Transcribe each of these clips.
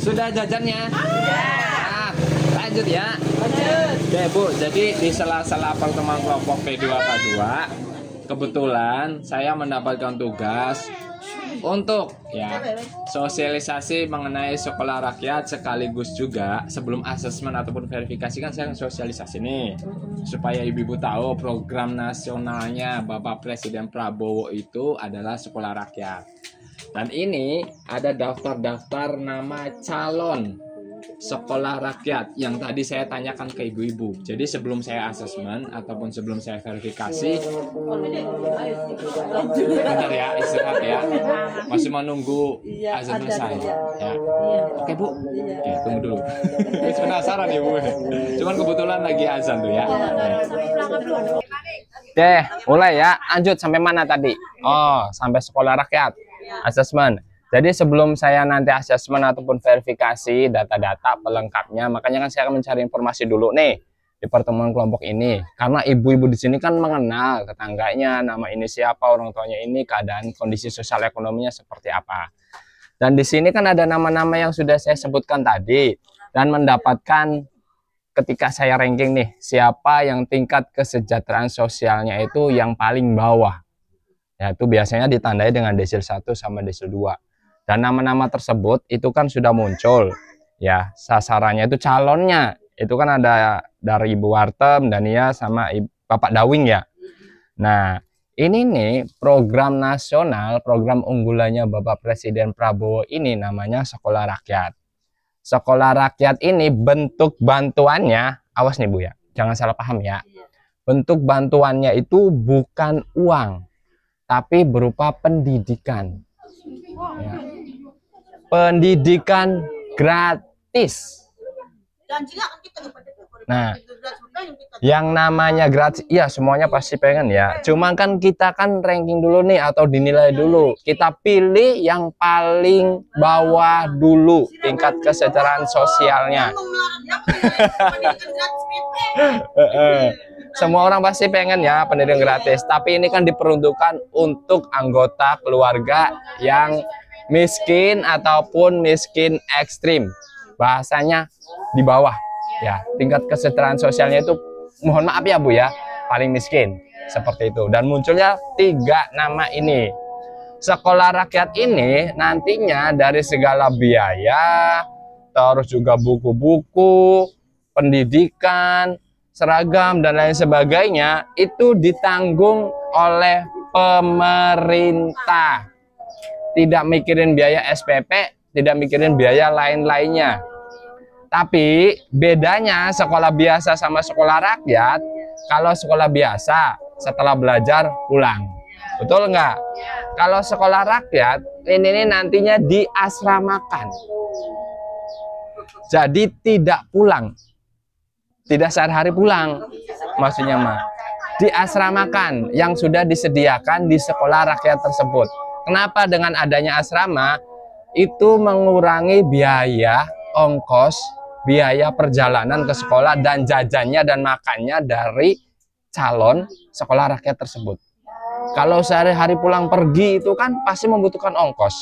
Sudah jajannya? Nah, lanjut ya. Oke Bu, jadi di sela-sela pertemuan kelompok P2K2 kebetulan saya mendapatkan tugas untuk ya sosialisasi mengenai sekolah rakyat, sekaligus juga sebelum asesmen ataupun verifikasi kan saya sosialisasi nih supaya ibu-ibu tahu program nasionalnya Bapak Presiden Prabowo itu adalah sekolah rakyat. Dan ini ada daftar-daftar nama calon sekolah rakyat yang tadi saya tanyakan ke ibu-ibu. Jadi sebelum saya asesmen ataupun sebelum saya verifikasi, bentar ya, istirahat ya. Masih menunggu azan selesai ya. Oke Bu, oke, tunggu dulu. Penasaran ya Bu. Cuman kebetulan lagi azan tuh ya. Oke, mulai ya. Lanjut sampai mana tadi? Oh, sampai sekolah rakyat. Asesmen. Jadi sebelum saya nanti asesmen ataupun verifikasi data-data pelengkapnya, makanya kan saya akan mencari informasi dulu nih di pertemuan kelompok ini. Karena ibu-ibu di sini kan mengenal tetangganya, nama ini siapa, orang tuanya ini, keadaan kondisi sosial ekonominya seperti apa. Dan di sini kan ada nama-nama yang sudah saya sebutkan tadi dan mendapatkan ketika saya ranking nih, siapa yang tingkat kesejahteraan sosialnya itu yang paling bawah. Ya, itu biasanya ditandai dengan desil 1 sama desil 2. Dan nama-nama tersebut itu kan sudah muncul ya, sasarannya itu calonnya itu kan ada dari Ibu Wartem, Dania sama Bapak Dawing ya. Nah ini nih program nasional, program unggulannya Bapak Presiden Prabowo ini namanya Sekolah Rakyat. Sekolah Rakyat ini bentuk bantuannya, awas nih Bu ya, jangan salah paham ya, bentuk bantuannya itu bukan uang tapi berupa pendidikan ya. Pendidikan gratis. Nah, yang namanya gratis, ya semuanya pasti pengen ya. Cuma kan kita kan ranking dulu nih atau dinilai dulu. Kita pilih yang paling bawah dulu tingkat kesejahteraan sosialnya. Semua orang pasti pengen ya pendidikan gratis. Tapi ini kan diperuntukkan untuk anggota keluarga yang miskin ataupun miskin ekstrim, bahasanya di bawah ya, tingkat kesejahteraan sosialnya itu mohon maaf ya Bu ya, paling miskin seperti itu. Dan munculnya 3 nama ini. Sekolah rakyat ini nantinya dari segala biaya, terus juga buku-buku, pendidikan, seragam dan lain sebagainya itu ditanggung oleh pemerintah. Tidak mikirin biaya SPP, tidak mikirin biaya lain-lainnya. Tapi bedanya sekolah biasa sama sekolah rakyat, kalau sekolah biasa setelah belajar pulang. Betul nggak? Kalau sekolah rakyat, ini nantinya diasramakan. Jadi tidak pulang. Tidak sehari-hari pulang. Maksudnya mah. Diasramakan yang sudah disediakan di sekolah rakyat tersebut. Kenapa dengan adanya asrama itu mengurangi biaya ongkos, biaya perjalanan ke sekolah dan jajannya dan makannya dari calon sekolah rakyat tersebut. Kalau sehari-hari pulang pergi itu kan pasti membutuhkan ongkos.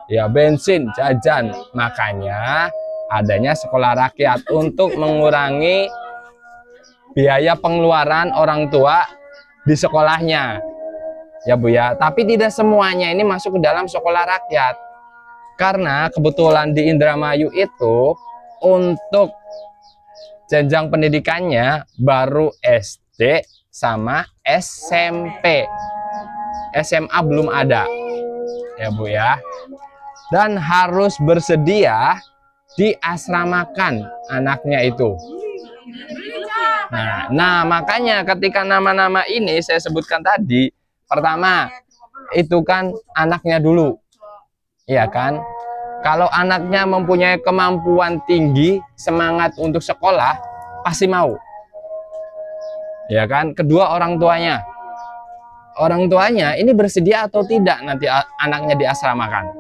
Ya bensin, jajan. Makanya adanya sekolah rakyat untuk mengurangi biaya pengeluaran orang tua di sekolahnya. Ya Bu ya, tapi tidak semuanya ini masuk ke dalam sekolah rakyat. Karena kebetulan di Indramayu itu untuk jenjang pendidikannya baru SD sama SMP. SMA belum ada. Ya Bu ya. Dan harus bersedia diasramakan anaknya itu. Nah, makanya ketika nama-nama ini saya sebutkan tadi, pertama, itu kan anaknya dulu, ya kan? Kalau anaknya mempunyai kemampuan tinggi, semangat untuk sekolah, pasti mau, ya kan? Kedua, orang tuanya. Orang tuanya ini bersedia atau tidak nanti anaknya diasramakan.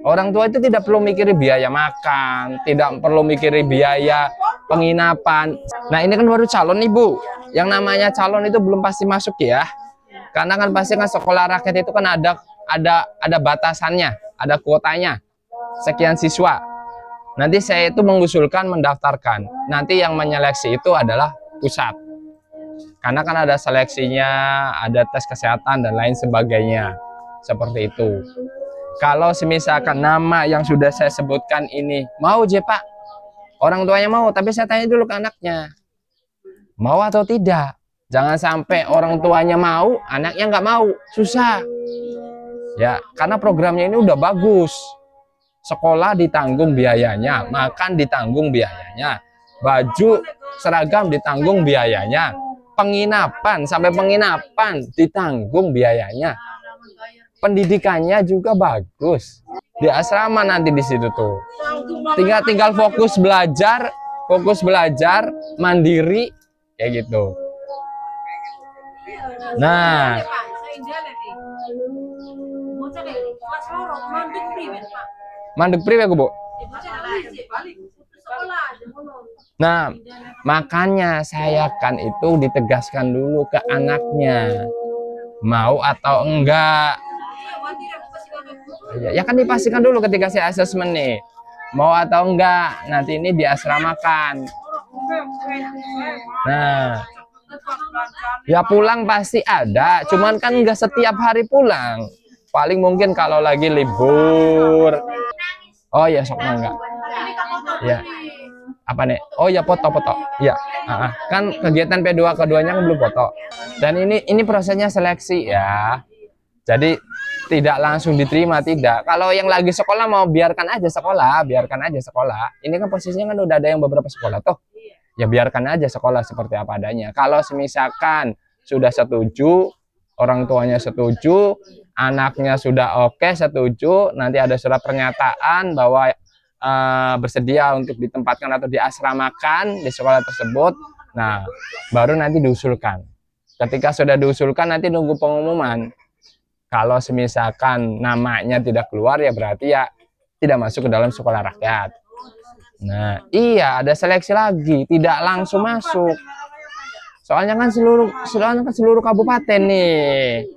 Orang tua itu tidak perlu mikirin biaya makan, tidak perlu mikirin biaya penginapan. Nah ini kan baru calon Ibu. Yang namanya calon itu belum pasti masuk ya. Karena kan pasti kan sekolah rakyat itu kan ada batasannya, ada kuotanya, sekian siswa. Nanti saya itu mengusulkan, mendaftarkan. Nanti yang menyeleksi itu adalah pusat. Karena kan ada seleksinya, ada tes kesehatan dan lain sebagainya. Seperti itu. Kalau semisalkan nama yang sudah saya sebutkan ini, mau je Pak? Orang tuanya mau, tapi saya tanya dulu ke anaknya. Mau atau tidak? Jangan sampai orang tuanya mau, anaknya nggak mau. Susah. Ya, karena programnya ini udah bagus. Sekolah ditanggung biayanya, makan ditanggung biayanya, baju, seragam ditanggung biayanya, penginapan sampai penginapan ditanggung biayanya. Pendidikannya juga bagus. Di asrama nanti di situ tuh. Tinggal fokus belajar, mandiri kayak gitu. Nah, mandek priwe Bu. Nah, makanya saya kan itu ditegaskan dulu ke anaknya. Mau atau enggak? Ya kan dipastikan dulu ketika saya asesmen nih. Mau atau enggak? Nanti ini diasramakan. Nah, ya pulang pasti ada, cuman kan enggak setiap hari pulang. Paling mungkin kalau lagi libur. Oh ya, sok enggak. Ya. Apa nih? Oh ya, foto. Ya. Kan kegiatan P2 keduanya kan belum foto. Dan ini prosesnya seleksi ya. Jadi tidak langsung diterima, tidak. Kalau yang lagi sekolah mau biarkan aja sekolah. Ini kan posisinya kan udah ada yang beberapa sekolah tuh. Ya biarkan aja sekolah seperti apa adanya. Kalau misalkan sudah setuju, orang tuanya setuju, anaknya sudah oke, setuju, nanti ada surat pernyataan bahwa bersedia untuk ditempatkan atau diasramakan di sekolah tersebut. Nah, baru nanti diusulkan. Ketika sudah diusulkan, nanti nunggu pengumuman. Kalau misalkan namanya tidak keluar, ya berarti ya tidak masuk ke dalam sekolah rakyat. Nah, iya, ada seleksi lagi, tidak langsung masuk. Soalnya kan seluruh kabupaten nih.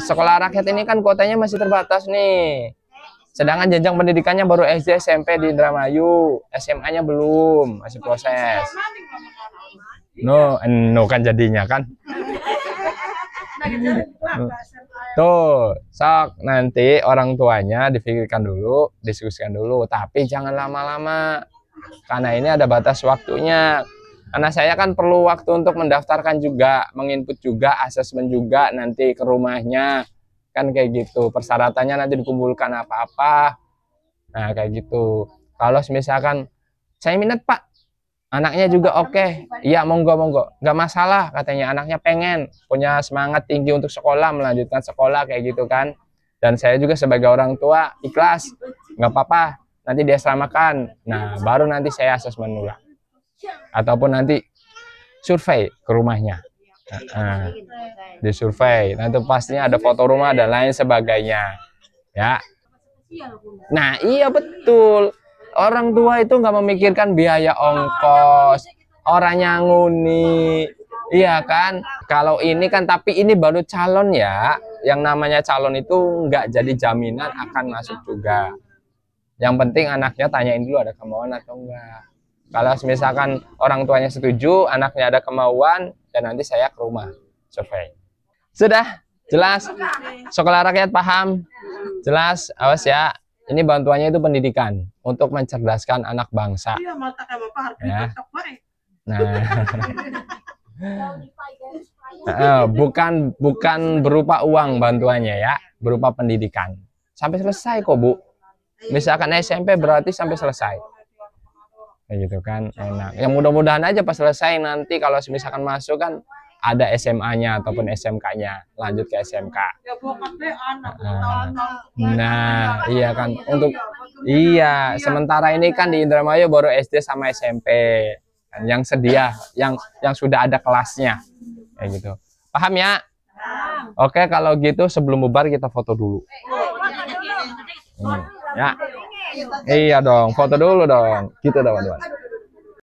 Sekolah rakyat ini kan kuotanya masih terbatas nih. Sedangkan jenjang pendidikannya baru SD, SMP di Indramayu, SMA-nya belum, masih proses. No kan jadinya kan. Tuh, sok nanti orang tuanya dipikirkan dulu, diskusikan dulu, tapi jangan lama-lama. Karena ini ada batas waktunya. Karena saya kan perlu waktu untuk mendaftarkan juga, menginput juga, asesmen juga nanti ke rumahnya. Kan kayak gitu. Persyaratannya nanti dikumpulkan apa-apa. Nah, kayak gitu. Kalau misalkan saya minat, Pak. Anaknya juga oke. Iya, monggo. Nggak masalah, katanya. Anaknya pengen, punya semangat tinggi untuk sekolah, melanjutkan sekolah, kayak gitu kan. Dan saya juga sebagai orang tua, ikhlas. Nggak apa-apa, nanti diasramakan. Nah, baru nanti saya asesmen ulang. Ataupun nanti survei ke rumahnya. Disurvei. Nanti pastinya ada foto rumah dan lain sebagainya. Ya. Nah, iya betul. Orang tua itu nggak memikirkan biaya ongkos, orangnya nguni, iya kan? Kalau ini kan, tapi ini baru calon ya. Yang namanya calon itu nggak jadi jaminan akan masuk juga. Yang penting anaknya tanyain dulu ada kemauan atau enggak. Kalau misalkan orang tuanya setuju, anaknya ada kemauan, dan nanti saya ke rumah survei. Sudah jelas? Sekolah rakyat paham? Jelas? Awas ya. Ini bantuannya itu pendidikan untuk mencerdaskan anak bangsa. Ya. Nah, bukan berupa uang bantuannya ya, berupa pendidikan. Sampai selesai kok Bu. Misalkan SMP berarti sampai selesai. Kayak gitu kan, enak. Ya mudah-mudahan aja pas selesai nanti kalau misalkan masuk kan ada SMA-nya ataupun SMK-nya, lanjut ke SMK. Nah, iya kan, untuk sementara ini kan di Indramayu baru SD sama SMP yang sedia, yang sudah ada kelasnya, kayak gitu. Paham ya? Oke, kalau gitu sebelum bubar kita foto dulu. Ya, iya dong, foto dulu dong, gitu teman-teman.